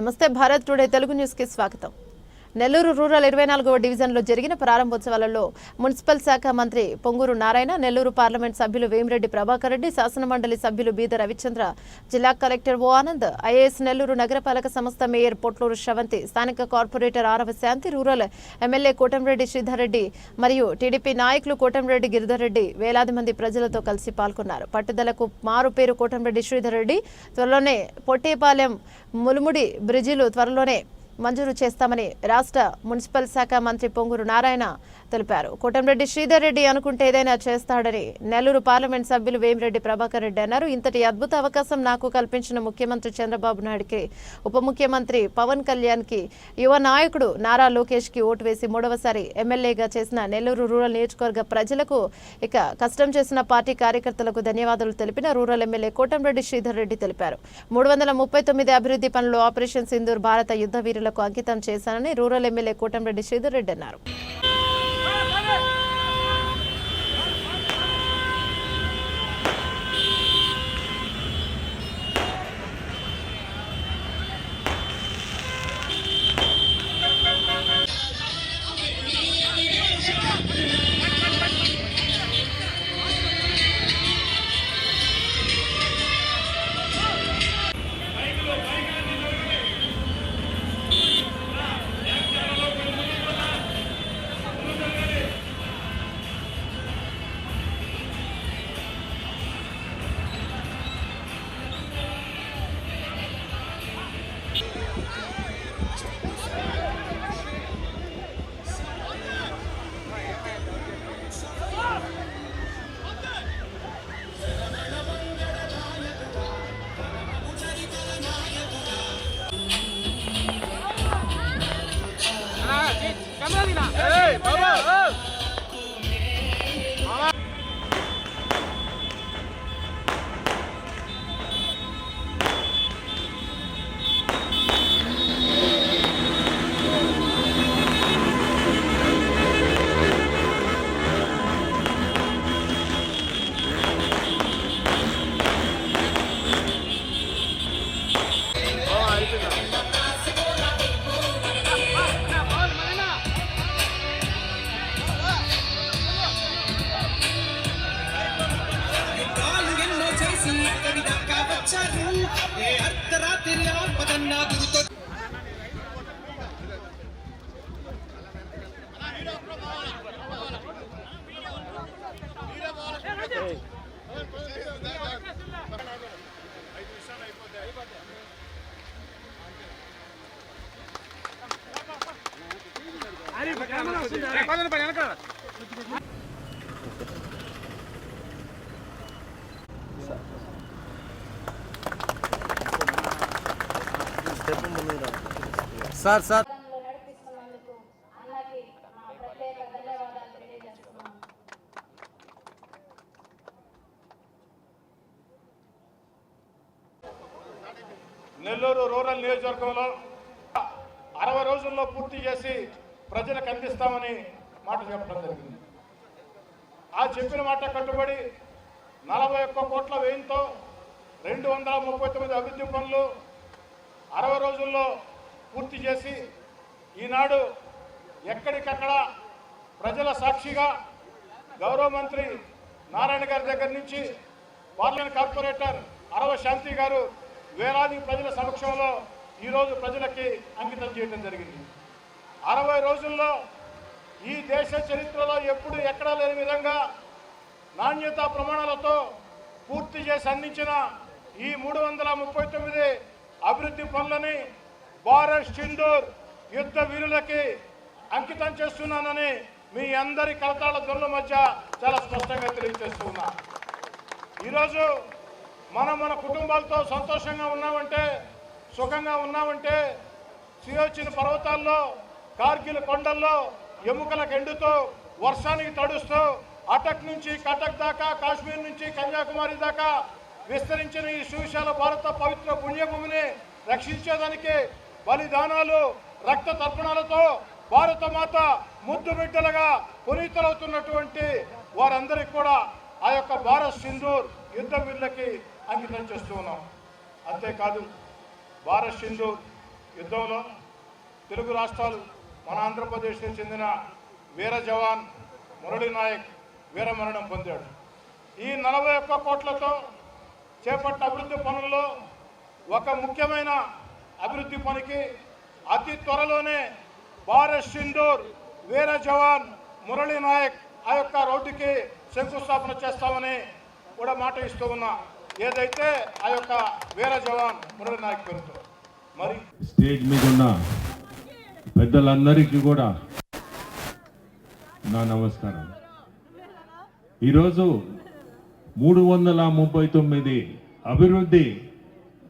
నమస్తే Bharat today Telugu news కి స్వాగతం. నెల్లూరు రూరల్ 24వ డివిజన్లో జరిగిన ప్రారంభోత్సవాలలో మున్సిపల్ శాఖ మంత్రి పొంగూరు నారాయణ, నెల్లూరు పార్లమెంట్ సభ్యులు వేమిరెడ్డి ప్రభాకర్ రెడ్డి, శాసనమండలి సభ్యులు బీద రవిచంద్ర, జిల్లా కలెక్టర్ ఓ ఆనంద్, ఐఏఎస్ నెల్లూరు నగరపాలక సంస్థ మేయర్ పొట్లూరు శ్రవంతి, స్థానిక కార్పొరేటర్ ఆరవ శాంతి, రూరల్ ఎమ్మెల్యే కోటంరెడ్డి శ్రీధర్ రెడ్డి మరియు టీడీపీ నాయకులు కోటంరెడ్డి గిరిధర్ రెడ్డి వేలాది మంది ప్రజలతో కలిసి పాల్గొన్నారు. పట్టుదలకు మారు పేరు కోటంరెడ్డి శ్రీధర్ రెడ్డి. త్వరలోనే పొట్టేపాలెం ములుముడి బ్రిడ్జిలు త్వరలోనే మంజూరు చేస్తామని రాష్ట్ర మున్సిపల్ శాఖ మంత్రి పొంగూరు నారాయణ తెలిపారు. కోటంరెడ్డి శ్రీధర్ రెడ్డి అనుకుంటే ఏదైనా చేస్తాడని నెల్లూరు పార్లమెంట్ సభ్యులు వేమిరెడ్డి ప్రభాకర్ రెడ్డి అన్నారు. ఇంతటి అద్భుత అవకాశం నాకు కల్పించిన ముఖ్యమంత్రి చంద్రబాబు నాయుడుకి, ఉప ముఖ్యమంత్రి పవన్ కళ్యాణ్ కి, యువ నాయకుడు నారా లోకేష్ కి ఓటు వేసి మూడవసారి ఎమ్మెల్యేగా చేసిన నెల్లూరు రూరల్ నియోజకవర్గ ప్రజలకు, ఇక కష్టం చేసిన పార్టీ కార్యకర్తలకు ధన్యవాదాలు తెలిపిన రూరల్ ఎమ్మెల్యే కోటంరెడ్డి శ్రీధర్ రెడ్డి తెలిపారు. 339 అభివృద్ధి పనులు ఆపరేషన్ సింధూర్ భారత యుద్ధ వీరులకు అంకితం చేశానని రూరల్ ఎమ్మెల్యే కోటంరెడ్డి శ్రీధర్ రెడ్డి అన్నారు. సార్ నెల్లూరు రూరల్ నియోజకవర్గంలో 60 రోజుల్లో పూర్తి చేసి ప్రజలకు అందిస్తామని మాట చెప్పడం జరిగింది. ఆ చెప్పిన మాట కట్టుబడి 41 కోట్ల వ్యయంతో 239 అభివృద్ధి పనులు 60 రోజుల్లో పూర్తి చేసి ఈనాడు ఎక్కడికక్కడ ప్రజల సాక్షిగా గౌరవ మంత్రి నారాయణ గారి దగ్గర నుంచి పార్లమెంట్ కార్పొరేటర్ ఆరవ శాంతి గారు వేలాది ప్రజల సమక్షంలో ఈరోజు ప్రజలకి అంకితం చేయడం జరిగింది. 60 రోజుల్లో ఈ దేశ చరిత్రలో ఎప్పుడు ఎక్కడా లేని విధంగా నాణ్యతా ప్రమాణాలతో పూర్తి చేసి అందించిన ఈ 339 అభివృద్ధి పనులని భారత్ సింధూర్ యుద్ధ వీరులకి అంకితం చేస్తున్నానని మీ అందరి కలతాళ ధ్వనుల మధ్య చాలా స్పష్టంగా తెలియజేస్తున్నా. ఈరోజు మన కుటుంబాలతో సంతోషంగా ఉన్నామంటే, సుఖంగా ఉన్నామంటే, సియోచిన్ పర్వతాల్లో, కార్గిల్ కొండల్లో ఎముకలకు ఎండుతూ వర్షానికి తడుస్తూ అటక్ నుంచి కటక్ దాకా, కాశ్మీర్ నుంచి కన్యాకుమారి దాకా విస్తరించిన ఈ సువిశాల భారత పవిత్ర పుణ్యభూమిని రక్షించేదానికి బలిదానాలు, రక్త తర్పణాలతో భారత మాత ముద్దు బిడ్డలుగా పునీతులవుతున్నటువంటి వారందరికీ కూడా ఆ యొక్క భారత్ సింధూర్ యుద్ధ వీరులకి అంకితం చేస్తూ ఉన్నాం. అంతేకాదు భారత్ సింధూర్ యుద్ధంలో తెలుగు రాష్ట్రాలు మన ఆంధ్రప్రదేశ్కి చెందిన వీర జవాన్ మురళీ నాయక్ వీరమరణం పొందాడు. ఈ 41 కోట్లతో చేపట్టిన అభివృద్ధి పనుల్లో ఒక ముఖ్యమైన అభివృద్ధి పనికి అతి త్వరలోనే భారత్ సింధూర్ వీర జవాన్ మురళీ నాయక్ ఆ యొక్క రోడ్డుకి శంకుస్థాపన చేస్తామని కూడా మాట ఇస్తూ ఉన్నా. ఏదైతే ఆ యొక్క వీర జవాన్ మురళీ నాయక్ పేరుతో మరి స్టేజ్ మీద ఉన్న పెద్దలందరికీ కూడా నా నమస్కారం. ఈరోజు 339 అభివృద్ధి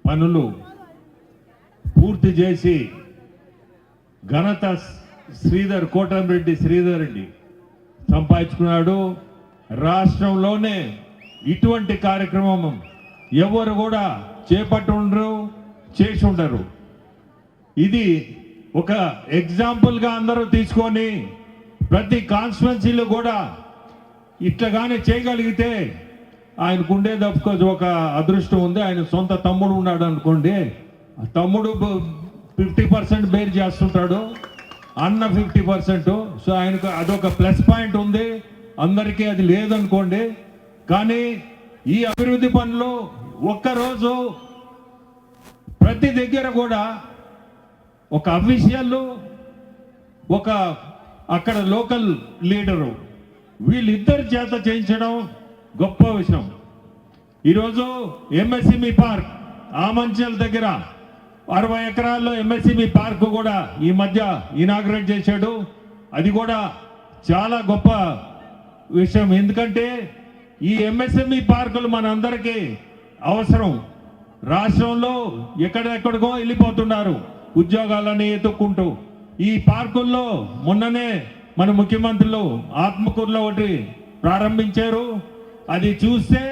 పనులు పూర్తి చేసి ఘనత కోటమిరెడ్డి శ్రీధర్ రెడ్డి సంపాదించుకున్నాడు. రాష్ట్రంలోనే ఇటువంటి కార్యక్రమం ఎవరు కూడా చేపట్టి ఉండరు, చేసి ఉండరు. ఇది ఒక ఎగ్జాంపుల్గా అందరూ తీసుకొని ప్రతి కాన్స్టిట్యున్సీలో కూడా ఇట్లాగానే చేయగలిగితే ఆయనకు ఉండేది ఒక అదృష్టం ఉంది. ఆయన సొంత తమ్ముడు ఉన్నాడు అనుకోండి, తమ్ముడు 50% బేర్ చేస్తుంటాడు, అన్న 50%. సో ఆయనకు అదొక ప్లస్ పాయింట్ ఉంది. అందరికీ అది లేదనుకోండి. కానీ ఈ అభివృద్ధి పనులు ఒక్కరోజు ప్రతి దగ్గర కూడా ఒక అఫీషియల్, ఒక అక్కడ లోకల్ లీడరు, వీళ్ళిద్దరి చేత చేయించడం గొప్ప విషయం. ఈరోజు ఎంఎస్ఎంఈ పార్క్ ఆమంచల్ దగ్గర 60 ఎకరాల్లో ఎంఎస్ఎంఈ పార్క్ కూడా ఈ మధ్య ఇనాగ్రేట్ చేశాడు. అది కూడా చాలా గొప్ప విషయం. ఎందుకంటే ఈ ఎంఎస్ఎంఈ పార్కులు మనందరికీ అవసరం. రాష్ట్రంలో ఎక్కడెక్కడికో వెళ్ళిపోతున్నారు ఉద్యోగాలని ఎత్తుక్కుంటూ. ఈ పార్కుల్లో మొన్ననే మన ముఖ్యమంత్రులు ఆత్మకూరులో ఒకటి ప్రారంభించారు. అది చూస్తే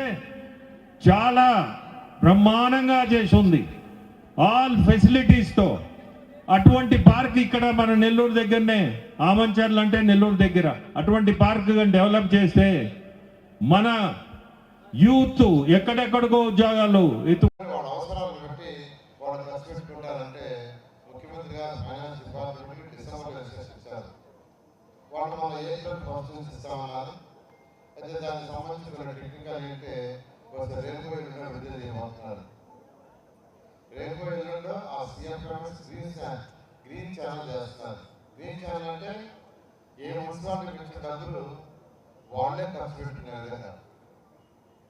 చాలా బ్రహ్మాండంగా చేసి ఉంది, ఆల్ ఫెసిలిటీస్తో. అటువంటి పార్క్ ఇక్కడ మన నెల్లూరు దగ్గరనే, ఆమంచర్లు అంటే నెల్లూరు దగ్గర, అటువంటి పార్క్ డెవలప్ చేస్తే మన యూత్ ఎక్కడెక్కడికో ఉద్యోగాలు వాళ్ళ అవసరాలు బట్టి వాళ్ళు ఖర్చు పెట్టుకుంటారంటే ముఖ్యమంత్రి గారు ఫైనాన్స్ డిపార్ట్మెంట్ డిసెంబర్లో ఇచ్చారు. వాళ్ళు మన ఏప్రిల్ ప్రొఫెషన్స్ ఇస్తామన్నారు. అయితే దానికి సంబంధించిన టెక్నికల్ ఏంటంటే కొంచెం రేపు విడుదల చేయబోతున్నారు. రేపు ఎల్లుండో ఆ సీఎం గ్రీన్ ఛానల్ చేస్తున్నారు. గ్రీన్ ఛానల్ అంటే ఏ మున్సిపాలిటీకి ఇచ్చిన డబ్బులు వాళ్ళే ఖర్చు పెట్టుకునే విధంగా.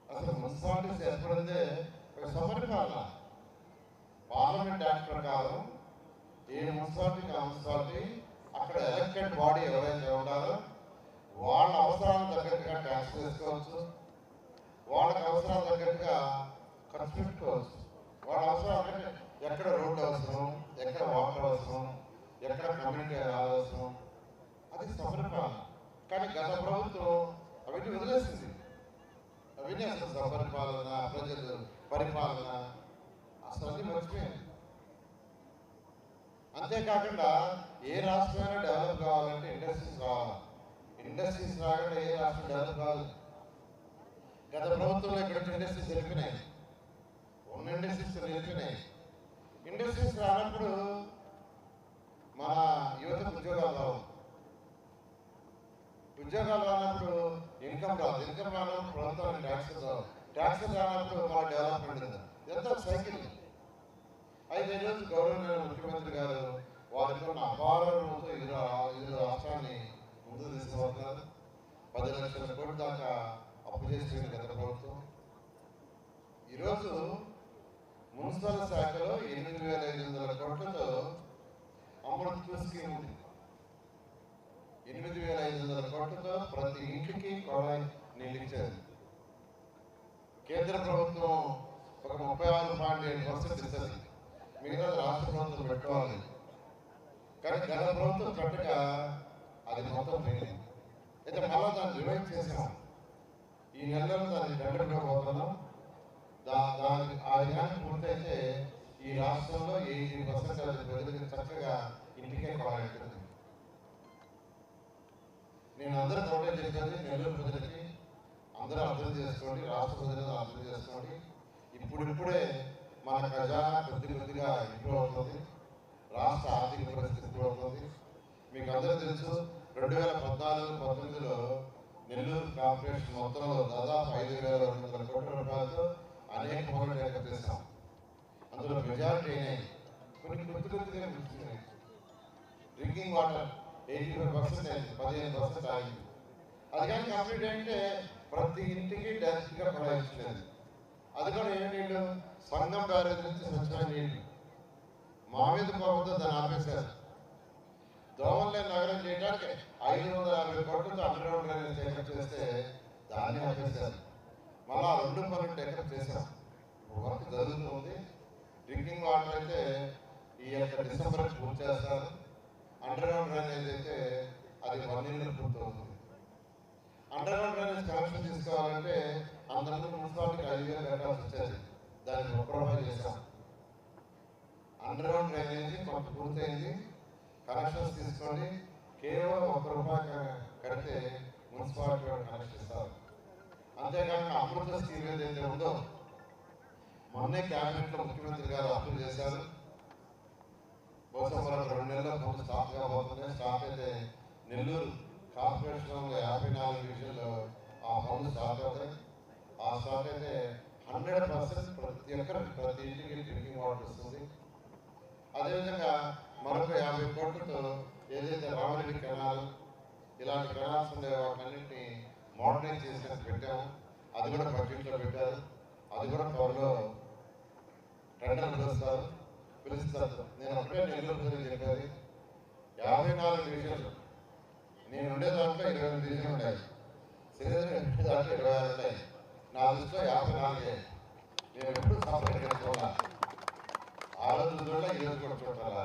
అసలు మున్సిపాలిటీస్ ఏర్పడితే ఒక సమరిపాలన పార్లమెంట్ యాక్ట్ ప్రకారం ఏ మున్సిపాలిటీకి ఆ మున్సిపాలిటీ అక్కడ ఎలక్టెడ్ బాడీ ఎవరైతే ఉంటారో వాళ్ళ అవసరాలకు తగ్గట్టుగా ట్యాక్స్ వేసుకోవచ్చు, వాళ్ళకి అవసరాలు తగ్గట్టుగా ఖర్చు పెట్టుకోవచ్చు. వాళ్ళ అవసరాలు ఎక్కడ రోడ్డు అవసరం, ఎక్కడ వాటర్ అవసరం, ఎక్కడ కమ్యూనిటీ అవసరం, అది సమరిపాలన. కానీ గత ప్రభుత్వం అవన్నీ వదిలేసింది. అవన్నీ అసలు సమరిపాలన, ప్రజలు పరిపాలన అసలు అన్నీ మర్చిపోయింది. అంతేకాకుండా ఏ రాష్ట్రమైనా డెవలప్ కావాలంటే ఇండస్ట్రీస్ రావాలి. ఇండస్ట్రీస్ రాకుండా ఏ రాష్ట్రం డెవలప్ కావాలి. గత ప్రభుత్వంలో ఇక్కడ ఇండస్ట్రీస్ వెళ్ళిపోయినాయి, ఉన్న ఇండస్ట్రీస్ వెళ్ళిపోయినాయి. ఇండస్ట్రీస్ రానప్పుడు మన యువతకు ఉద్యోగాలు రావు. ఉద్యోగాలు రానప్పుడు ఇన్కమ్ రాదు. ఇన్కమ్ రానప్పుడు ప్రభుత్వానికి ట్యాక్సెస్ రావు. ట్యాక్సెస్ రానప్పుడు మన డెవలప్మెంట్ ఉంది. ఇదంతా సైకిల్. అయితే ఈరోజు గౌరవనీయ ముఖ్యమంత్రి గారు వారితో ఉన్న అపారతో ఇది రాష్ట్రాన్ని ముందుకు తీసుకుపోతున్నారు. 10 లక్షల కోట్ల దాకా అప్పు చేసింది గత ప్రభుత్వం. ఈరోజు మున్సిపల్ శాఖలో 8,500 కోట్లతో అమృత్ స్కీమ్ ఉంది. 8,500 కోట్లతో ప్రతి ఇంటికి కొళాయి నీళ్ళు ఇచ్చేది. కేంద్ర ప్రభుత్వం ఒక 36.7% ఇస్తుంది. మిగతా రాష్ట్ర ప్రభుత్వం పెట్టుకోవాలి. కానీ గత ప్రభుత్వం కట్టగా అది మొత్తం పోయింది. అయితే మళ్ళీ దాన్ని రివైవ్ చేసాం. ఈ నెలలో దాన్ని గంటపోతున్నాం. దానికి ఆ విధానం పూర్తయితే ఈ రాష్ట్రంలో 80% ప్రజలకు చక్కగా ఇంటికే కొడాలి. నేను అందరూ తోటే చేసేది నెల్లూరు ప్రజలకి అందరూ అర్థం చేసుకోండి, రాష్ట్ర ప్రజలను అర్థం చేసుకోండి. ఇప్పుడిప్పుడే మన ఖజానా కొద్దిగా ఇంప్రూవ్ అవుతుంది. రాష్ట్ర ఆర్థిక పరిస్థితి పడుతుంది. మీకు అందరూ తెలుసు 2014-19లో నెల్లూరు కార్పొరేషన్ మొత్తంలో దాదాపు 5,200 కోట్ల రూపాయలతో అనేక పనులు చేస్తాం. అందులో మెజారిటీ అయినాయి, కొన్ని కొద్దిగా గుర్తున్నాయి. డ్రింకింగ్ వాటర్ 85% అయింది, 15% ఆగింది. అది కానీ కంప్లీట్ అంటే ప్రతి ఇంటికి డైరెక్ట్గా ప్రవహించలేదు. అది కూడా ఏ నీళ్ళు, సంగం బ్యారేజ్ నుంచి స్వచ్ఛమైన నీళ్ళు. మా మీద ప్రభుత్వం దాన్ని ఆపేశారు. దోమల్లేని నగరం చేయడానికి 550 కోట్లతో అండర్గ్రౌండ్ డ్రైనేజ్ టేకప్ చేస్తే దాన్ని ఆపేశారు. మళ్ళా 2 పనులు టేకప్ చేశాం. వర్క్ జరుగుతుంది. డ్రింకింగ్ వాటర్ అయితే ఈ యొక్క డిసెంబర్ పూర్తి చేస్తారు. అండర్గ్రౌండ్ డ్రైనేజ్ అయితే అది 1 year పూర్తవుతుంది. అండర్గ్రౌండ్ డ్రైనేజ్ కనెక్షన్ తీసుకోవాలంటే అందరూ మున్సిపాలిటీకి 5,000 కట్టాల్సి వచ్చేది. దాన్ని 1 రూపాయి చేశాం. అండర్గ్రౌండ్ డ్రైనేజ్ కొంత పూర్తయింది. కనెక్షన్స్ తీసుకొని కేవలం 1 రూపాయి కడితే మున్సిపాలిటీ వాళ్ళు కనెక్షన్ ఇస్తారు. అంతేకాక అమృత స్కీమ్ ఏదైతే ఉందో మొన్నే క్యాబినెట్లో ముఖ్యమంత్రి గారు అప్రూవ్ చేశారు. బహుశా మరొక 2 నెలల్లో కొంత స్టార్ట్ కాబోతుంది. స్టార్ట్ అయితే నెల్లూరు కార్పొరేషన్లో 54 డివిజన్లో ఆ పనులు స్టార్ట్ అవుతాయి. ఆ స్టార్ట్ అయితే 100% ప్రతి ఒక్కరికి, ప్రతి ఇంటికి డ్రింకింగ్ వాటర్ వస్తుంది. అదేవిధంగా మరొక 50 కోట్లతో ఏదైతే రామరెడ్డి కెనాల్, ఇలాంటి కెనాల్స్ ఉండే వాటన్నింటినీ మోడర్నైజ్ చేసినట్టు పెట్టాము. అది కూడా బడ్జెట్లో పెట్టారు. అది కూడా త్వరలో టెండర్ పిలుస్తారు. నేను అప్పుడే నెల్లూరు గురించి చెప్పేది 54 డివిజన్లు. నేను ఉండే దాంట్లో 20 డివిజన్లు ఉన్నాయి. శ్రీధర్ ఉండే దాంట్లో 26 ఉన్నాయి. నా దృష్టిలో 54. నేను ఎప్పుడు సపరేట్ చేసుకోవాలా, ఆ రోజు చూడాలా, ఈ రోజు కూడా చూడాలా.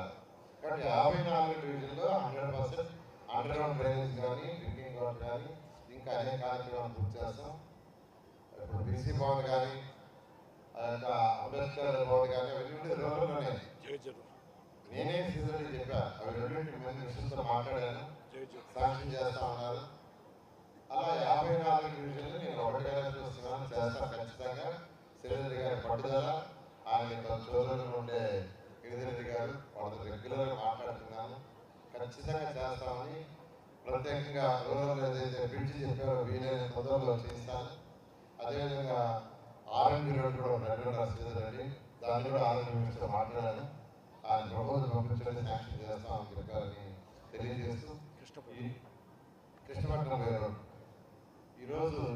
కాబట్టి 54 డివిజన్లో 100% అండర్గ్రౌండ్ డ్రైనేజ్ కానీ, డ్రింకింగ్ వాటర్ కానీ, ఇంకా అనేక కార్యక్రమాలు పూర్తి చేస్తాం. ఇప్పుడు బీసీ భవన్ కానీ, అంబేద్కర్ భవన్ కానీ అవి రోడ్లోనే నేనే శ్రీధర్కి చెప్పా. అవి 2 మినిస్టర్తో మాట్లాడాను, శాంక్షన్ చేస్తా ఉన్నారు. అలా 54 డివిజన్లు నేను ఒకటిగా చూస్తున్నాను, చేస్తాను ఖచ్చితంగా. శ్రీధర్ గారి పట్టుదల, ఆయన చోదరులు ఉండే గిరిధరెడ్డి గారు వాళ్ళతో రెగ్యులర్గా మాట్లాడుతున్నాను. ఖచ్చితంగా చేస్తామని, ప్రత్యేకంగా రూరల్ ఏదైతే బ్రిడ్జ్ చెప్పారో వీలైన తొందరలో చేస్తాను. అదేవిధంగా ఆర్ఎండ్బి రోడ్డు కూడా నడున్నారు శ్రీధరెడ్డి, దాన్ని కూడా ఆర్ఎండ్బి మినిస్టర్ మాట్లాడాను. ఆయన ప్రపోజల్ పంపించడం శాంక్షన్ చేస్తామని చెప్పారని తెలియజేస్తూ, కృష్ణపట్నం రోడ్ ఈరోజు